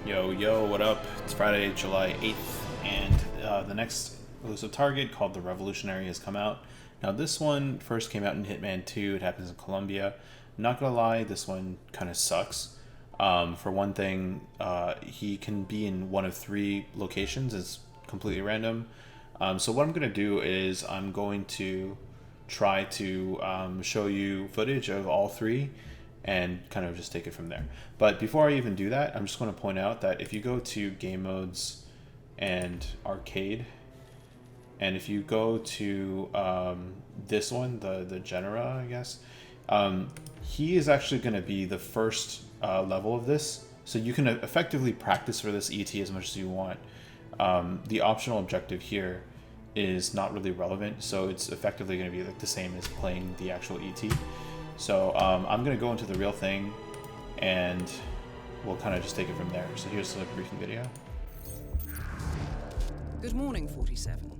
Yo, yo, what up? It's Friday, July 8th, and the next elusive target called the Revolutionary has come out. Now, this one first came out in Hitman 2. It happens in Colombia. Not gonna lie, this one kind of sucks. For one thing, he can be in one of three locations. It's completely random. So what I'm gonna do is I'm going to try to show you footage of all three and kind of just take it from there. But before I even do that, I'm just going to point out that if you go to game modes and arcade, and if you go to this one, the genera, I guess, he is actually going to be the first level of this. So you can effectively practice for this ET as much as you want. The optional objective here is not really relevant, so it's effectively going to be like the same as playing the actual ET. So I'm going to go into the real thing, and we'll kind of just take it from there. So here's the briefing video. Good morning, 47.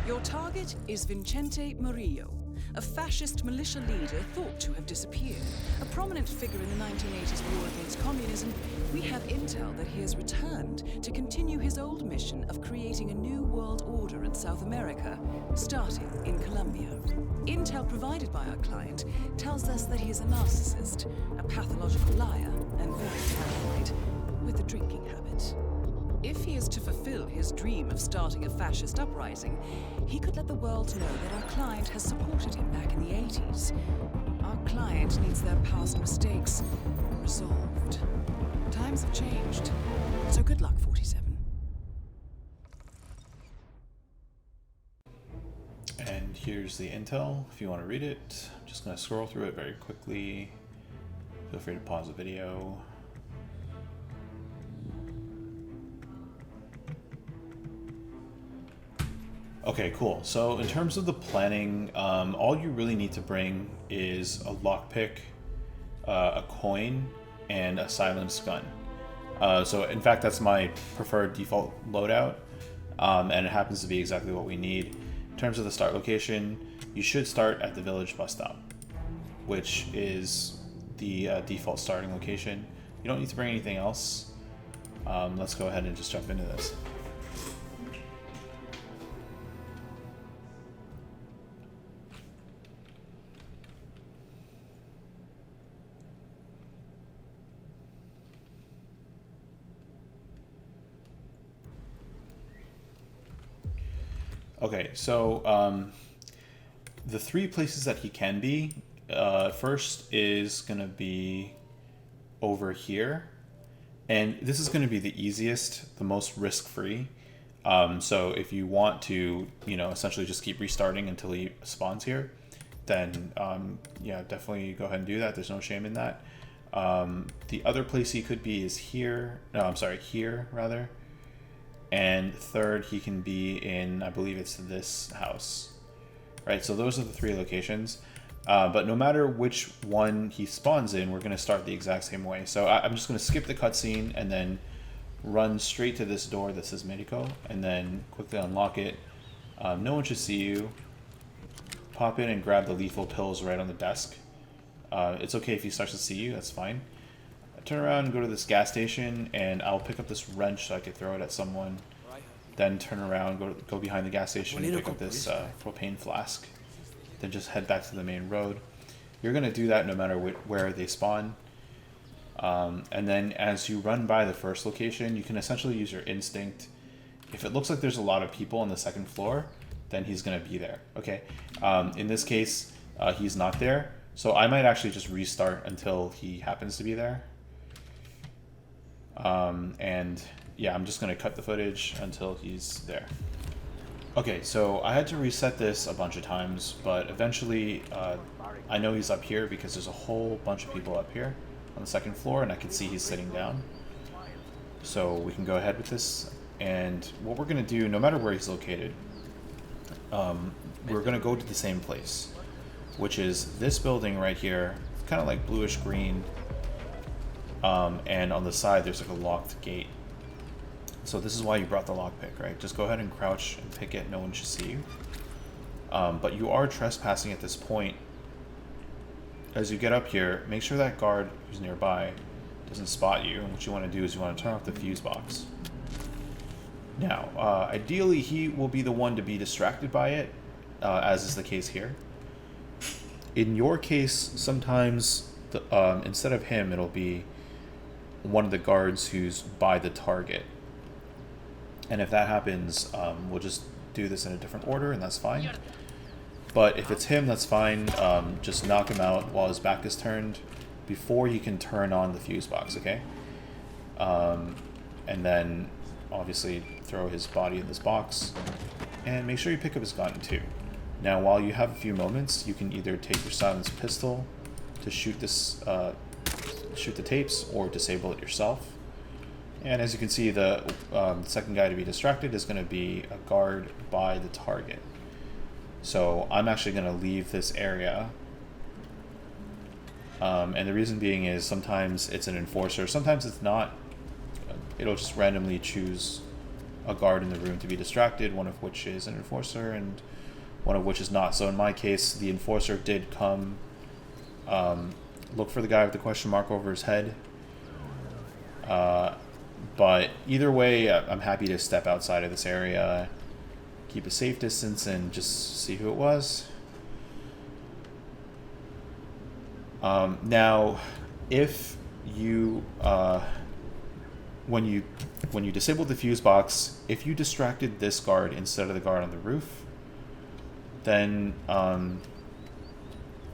Your target is Vicente Murillo, a fascist militia leader thought to have disappeared. A prominent figure in the 1980s war against communism, we have intel that he has returned to continue his old mission of creating a new world order in South America, starting in Colombia. Intel provided by our client tells us that he is a narcissist, a pathological liar, and very paranoid, with a drinking habit. If he is to fulfill his dream of starting a fascist uprising, he could let the world know that our client has supported him back in the 80s. Our client needs their past mistakes resolved. Times have changed, so good luck, 47. And here's the intel, if you want to read it. I'm just going to scroll through it very quickly. Feel free to pause the video. Okay, cool. So in terms of the planning, all you really need to bring is a lockpick, a coin, and a silenced gun. So in fact, that's my preferred default loadout, and it happens to be exactly what we need. In terms of the start location, you should start at the village bus stop, which is the default starting location. You don't need to bring anything else. Let's go ahead and just jump into this. Okay, so the three places that he can be, first is going to be over here, and this is going to be the easiest, the most risk-free. So if you want to, essentially just keep restarting until he spawns here, then yeah, definitely go ahead and do that. There's no shame in that. The other place he could be is here. No, I'm sorry, here rather. And third, he can be in, I believe it's this house, right? So those are the three locations. But no matter which one he spawns in, we're going to start the exact same way. So I'm just going to skip the cutscene and then run straight to this door that says Medico, and then quickly unlock it. No one should see you. Pop in and grab the lethal pills right on the desk. It's okay if he starts to see you, that's fine. Turn around and go to this gas station, and I'll pick up this wrench so I could throw it at someone. Then turn around, go behind the gas station and pick up this propane flask. Then just head back to the main road. You're going to do that no matter where they spawn. And then as you run by the first location, you can essentially use your instinct. If it looks like there's a lot of people on the second floor, then he's going to be there. Okay. In this case, he's not there. So I might actually just restart until he happens to be there. And yeah, I'm just going to cut the footage until he's there. Okay, so I had to reset this a bunch of times, but eventually I know he's up here because there's a whole bunch of people up here on the second floor, and I can see he's sitting down. So we can go ahead with this, and what we're going to do, no matter where he's located, we're going to go to the same place, which is this building right here, kind of like bluish green. And on the side there's like a locked gate. So this is why you brought the lockpick, right? Just go ahead and crouch and pick it, no one should see you. But you are trespassing at this point. As you get up here, make sure that guard who's nearby doesn't spot you. And what you want to do is you want to turn off the fuse box. Now, ideally, he will be the one to be distracted by it, as is the case here. In your case, sometimes instead of him, it'll be one of the guards who's by the target. And if that happens, we'll just do this in a different order, and that's fine. But if it's him, that's fine. Just knock him out while his back is turned before you can turn on the fuse box, okay? And then, obviously, throw his body in this box. And make sure you pick up his gun, too. Now, while you have a few moments, you can either take your silenced pistol to shoot this, shoot the tapes, or disable it yourself. And as you can see, the second guy to be distracted is going to be a guard by the target. So I'm actually going to leave this area. And the reason being is sometimes it's an enforcer, sometimes it's not. It'll just randomly choose a guard in the room to be distracted, one of which is an enforcer and one of which is not. So in my case, the enforcer did come look for the guy with the question mark over his head. But either way, I'm happy to step outside of this area, keep a safe distance, and just see who it was. Now, if you when you disable the fuse box, if you distracted this guard instead of the guard on the roof, then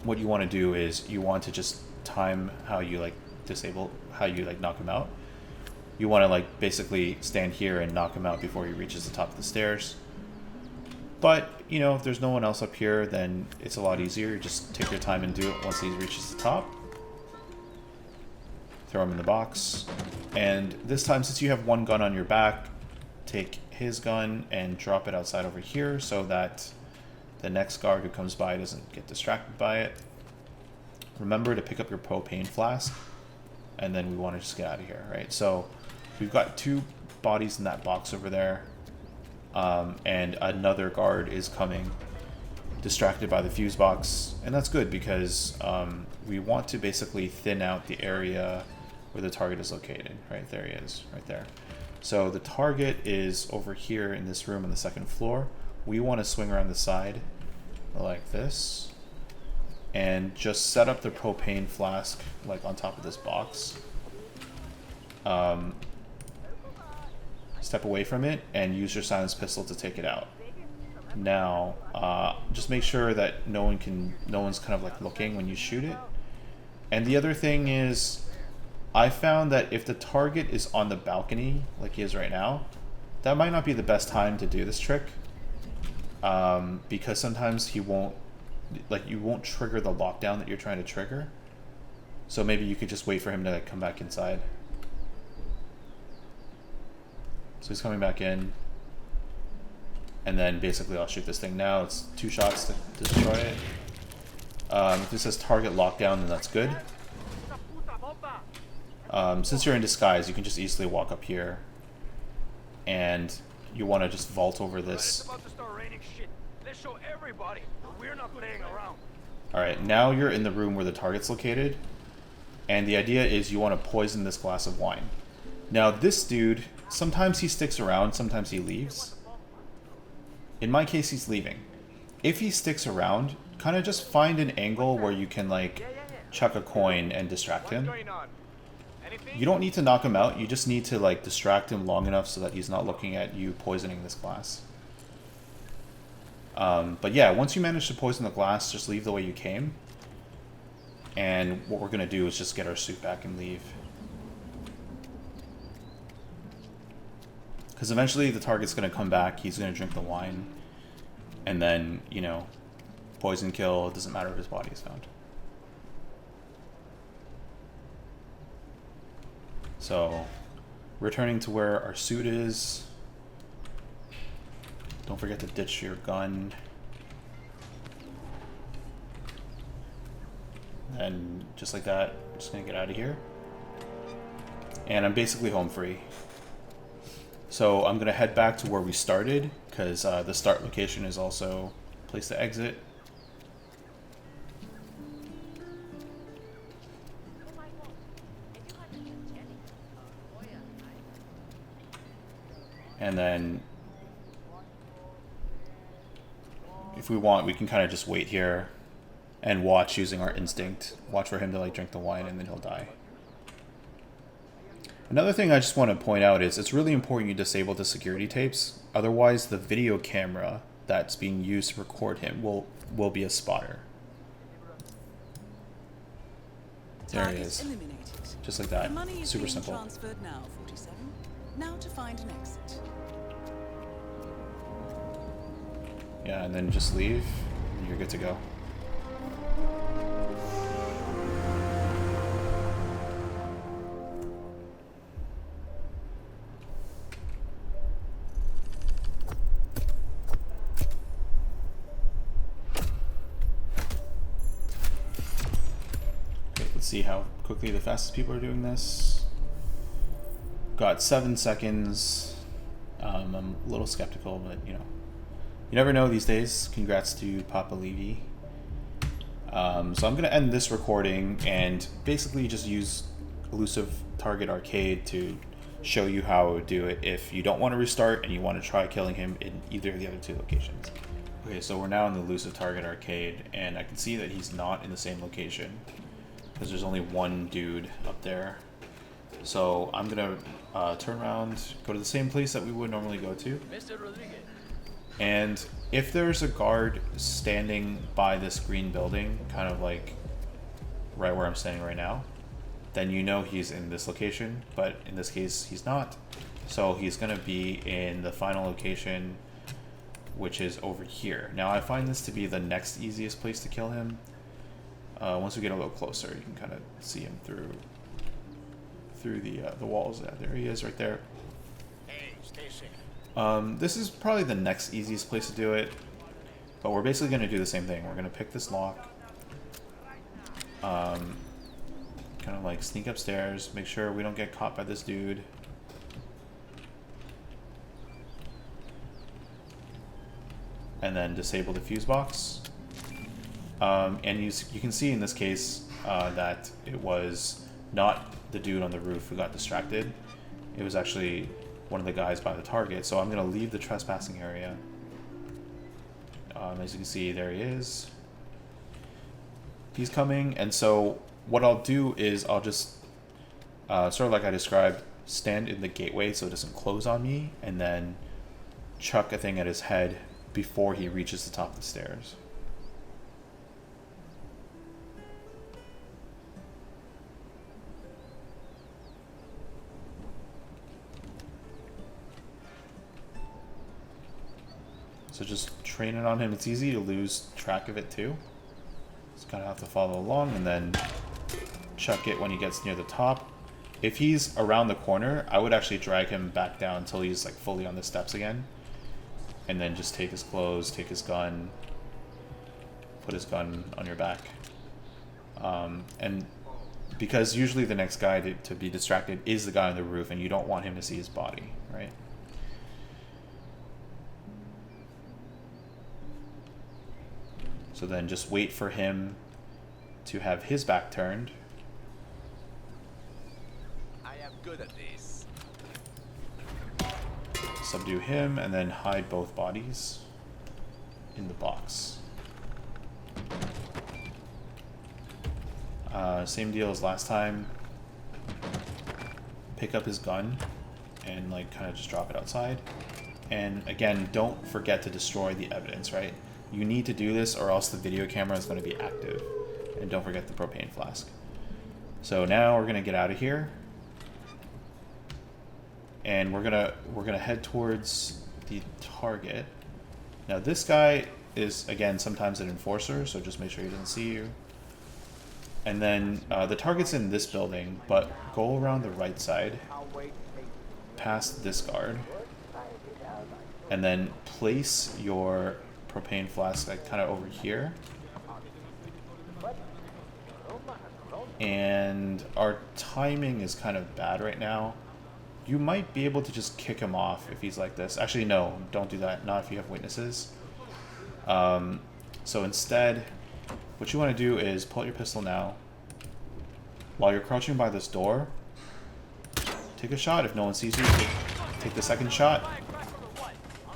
what you want to do is you want to just time how you knock him out. You want to basically stand here and knock him out before he reaches the top of the stairs. But, you know, if there's no one else up here, then it's a lot easier. You just take your time and do it once he reaches the top. Throw him in the box. And this time, since you have one gun on your back, take his gun and drop it outside over here so that the next guard who comes by doesn't get distracted by it. Remember to pick up your propane flask, and then we want to just get out of here, right? So we've got two bodies in that box over there, and another guard is coming, distracted by the fuse box, and that's good because we want to basically thin out the area where the target is located, right? There he is, right there. So the target is over here in this room on the second floor. We want to swing around the side like this and just set up the propane flask on top of this box. Step away from it and use your silenced pistol to take it out. Now, just make sure that no one's kind of looking when you shoot it. And the other thing is, I found that if the target is on the balcony like he is right now, that might not be the best time to do this trick. Because sometimes he won't, you won't trigger the lockdown that you're trying to trigger. So maybe you could just wait for him to come back inside. So he's coming back in. And then basically I'll shoot this thing now. It's 2 shots to destroy it. If it says target lockdown, then that's good. Since you're in disguise, you can just easily walk up here. And you want to just vault over this. Alright, now you're in the room where the target's located. And the idea is you want to poison this glass of wine. Now this dude, sometimes he sticks around, sometimes he leaves. In my case, he's leaving. If he sticks around, kind of just find an angle where you can chuck a coin and distract him. You don't need to knock him out, you just need to distract him long enough so that he's not looking at you poisoning this glass. But yeah, once you manage to poison the glass, just leave the way you came. And what we're going to do is just get our suit back and leave. Because eventually the target's going to come back, he's going to drink the wine. And then, you know, poison kill, it doesn't matter if his body is found. So, returning to where our suit is. Don't forget to ditch your gun. And just like that, I'm just going to get out of here. And I'm basically home free. So I'm going to head back to where we started, because the start location is also a place to exit. And then if we want, we can kind of just wait here and watch using our instinct. Watch for him to like drink the wine and then he'll die. Another thing I just want to point out is it's really important you disable the security tapes. Otherwise, the video camera that's being used to record him will be a spotter. There he is. Just like that. Super simple. Transferred now, 47. Now to find an exit. Yeah, and then just leave, and you're good to go. Okay, let's see how quickly the fastest people are doing this. Got 7 seconds. I'm a little skeptical, but you know. You never know these days. Congrats to Papa Levy. So I'm going to end this recording and basically just use Elusive Target Arcade to show you how I would do it if you don't want to restart and you want to try killing him in either of the other 2 locations. Okay, so we're now in the Elusive Target Arcade, and I can see that he's not in the same location because there's only one dude up there. So I'm going to turn around, go to the same place that we would normally go to. Mr. Rodriguez. And if there's a guard standing by this green building, kind of like right where I'm standing right now, then you know he's in this location, but in this case he's not. So he's going to be in the final location, which is over here. Now I find this to be the next easiest place to kill him. Once we get a little closer, you can kind of see him through the walls. Yeah, there he is right there. This is probably the next easiest place to do it, but we're basically going to do the same thing. We're going to pick this lock, kind of like sneak upstairs, make sure we don't get caught by this dude. And then disable the fuse box. And you can see in this case that it was not the dude on the roof who got distracted. It was actually one of the guys by the target. So I'm going to leave the trespassing area. As you can see, there he is. He's coming, and so what I'll do is I'll just, sort of like I described, stand in the gateway so it doesn't close on me, and then chuck a thing at his head before he reaches the top of the stairs. So just train it on him. It's easy to lose track of it too. Just kind of have to follow along and then chuck it when he gets near the top. If he's around the corner, I would actually drag him back down until he's like fully on the steps again. And then just take his clothes, take his gun, put his gun on your back. And because usually the next guy to be distracted is the guy on the roof, and you don't want him to see his body, right? So then just wait for him to have his back turned. I am good at this. Subdue him and then hide both bodies in the box. Same deal as last time. Pick up his gun and like kind of just drop it outside. And again, don't forget to destroy the evidence, right? You need to do this or else the video camera is going to be active. And don't forget the propane flask. So now we're going to get out of here. And we're gonna head towards the target. Now this guy is, again, sometimes an enforcer, so just make sure he doesn't see you. And then the target's in this building, but go around the right side, past this guard, and then place your propane flask like kind of over here. And our timing is kind of bad right now. You might be able to just kick him off if he's like this. Actually, no, don't do that. Not if you have witnesses. So instead, what you want to do is pull out your pistol now. While you're crouching by this door, take a shot. If no one sees you, take the second shot.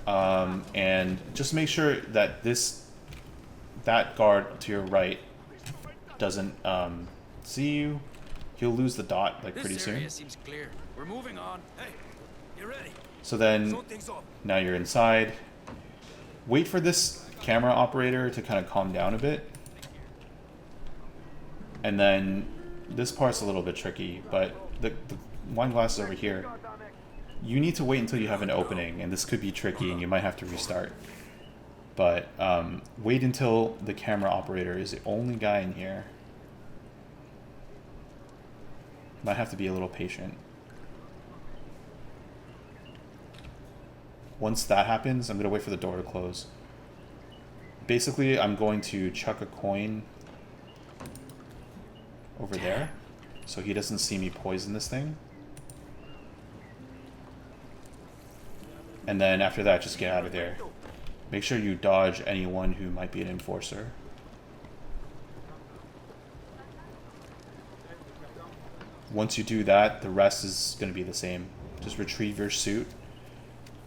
And just make sure that that guard to your right doesn't see you. He'll lose the dot like pretty soon. Seems clear. We're moving on. Hey, you ready? So then now you're inside. Wait for this camera operator to kind of calm down a bit. And then this part's a little bit tricky, but the wine glass is over here. You need to wait until you have an opening, and this could be tricky and you might have to restart. But wait until the camera operator is the only guy in here. Might have to be a little patient. Once that happens, I'm going to wait for the door to close. Basically, I'm going to chuck a coin over there so he doesn't see me poison this thing. And then after that, just get out of there. Make sure you dodge anyone who might be an enforcer. Once you do that, the rest is going to be the same. Just retrieve your suit,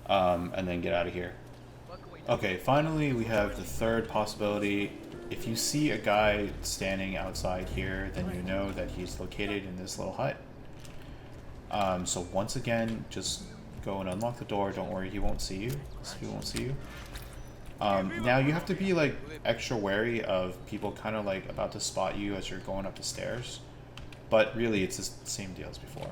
and then get out of here. Okay, finally we have the third possibility. If you see a guy standing outside here, then you know that he's located in this little hut. So once again, just go and unlock the door. Don't worry, he won't see you. He won't see you. Now you have to be like extra wary of people kind of like about to spot you as you're going up the stairs. But really, it's the same deal as before.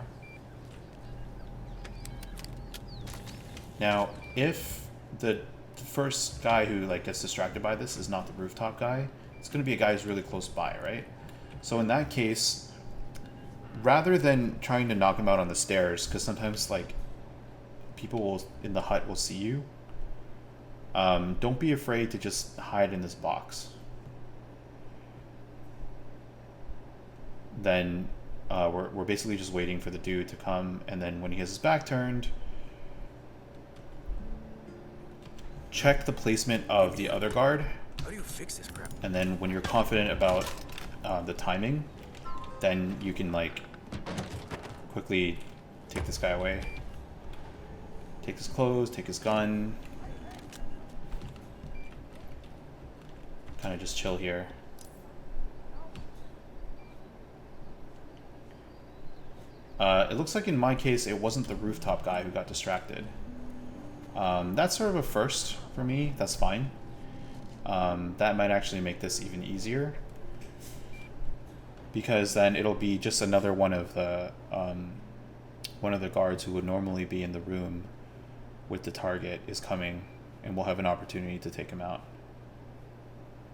Now, if the first guy who like gets distracted by this is not the rooftop guy, it's going to be a guy who's really close by, right? So in that case, rather than trying to knock him out on the stairs, because sometimes like people in the hut will see you, don't be afraid to just hide in this box. Then we're basically just waiting for the dude to come, and then when he has his back turned, check the placement of the other guard. How do you fix this crap? And then when you're confident about the timing, then you can like quickly take this guy away. Take his clothes, take his gun. Kind of just chill here. It looks like in my case, it wasn't the rooftop guy who got distracted. That's sort of a first for me. That's fine. That might actually make this even easier, because then it'll be just another one of the guards who would normally be in the room with the target is coming, and we'll have an opportunity to take him out.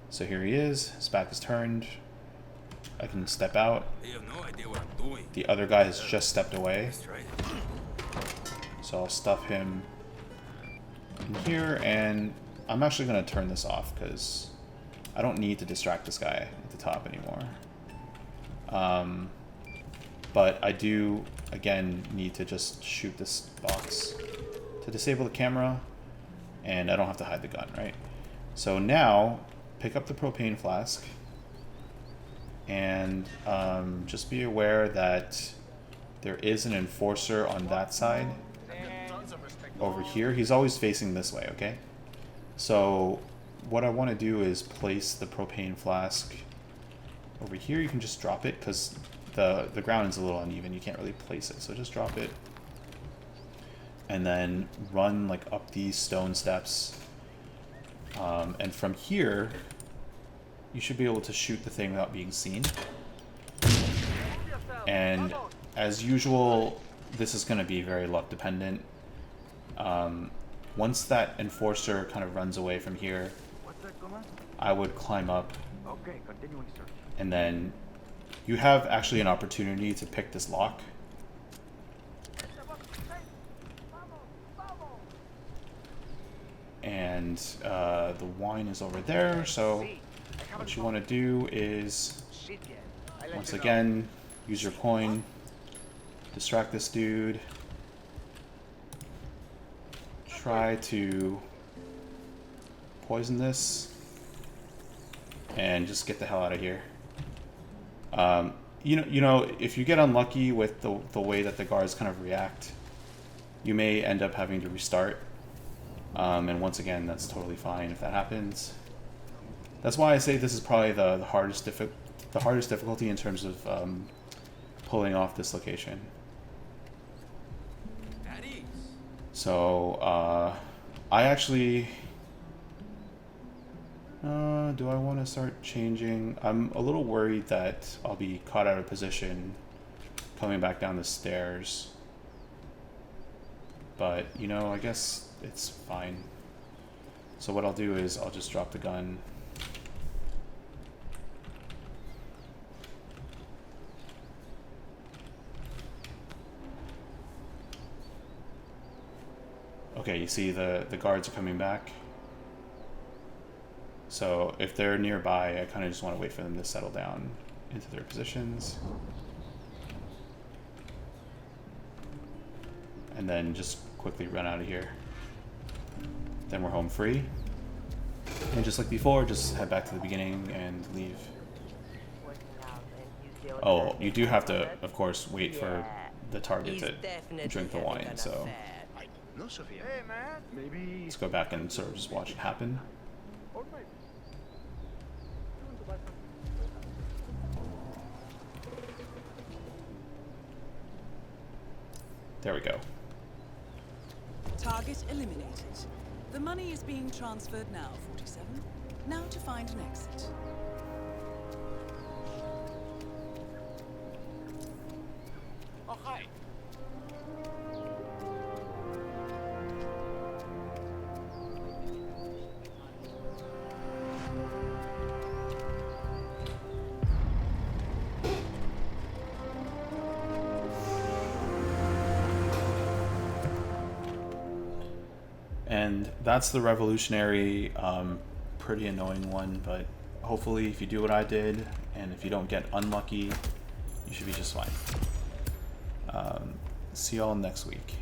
So here he is. His back is turned. I can step out. They have no idea what I'm doing. The other guy has just stepped away. That's right. So I'll stuff him in here, and I'm actually going to turn this off because I don't need to distract this guy at the top anymore. But I do, again, need to just shoot this box to disable the camera, and I don't have to hide the gun, right? So now, pick up the propane flask, and just be aware that there is an enforcer on that side. Over here, he's always facing this way, okay? So what I want to do is place the propane flask over here. You can just drop it because the ground is a little uneven. You can't really place it, so just drop it. And then run like up these stone steps. And from here, you should be able to shoot the thing without being seen. And as usual, this is going to be very luck dependent. Once that enforcer kind of runs away from here, I would climb up, and then you have actually an opportunity to pick this lock. And the wine is over there, so what you want to do is, once again, use your coin, distract this dude, try to poison this, and just get the hell out of here. You know, if you get unlucky with the way that the guards kind of react, you may end up having to restart. And once again, that's totally fine if that happens. That's why I say this is probably the hardest difficulty in terms of pulling off this location. So I actually do I want to start changing? I'm a little worried that I'll be caught out of position coming back down the stairs. But, you know, I guess it's fine. So what I'll do is I'll just drop the gun. Okay, you see the guards are coming back. So if they're nearby, I kind of just want to wait for them to settle down into their positions. And then just quickly run out of here. Then we're home free. And just like before, just head back to the beginning and leave. Oh, you do have to, of course, wait for the target to drink the wine, so Hey, man. Maybe. let's go back and sort of just watch it happen. There we go. Target eliminated. The money is being transferred now, 47. Now to find an exit. Oh, hi. And that's the revolutionary, pretty annoying one, but hopefully if you do what I did, and if you don't get unlucky, you should be just fine. See y'all next week.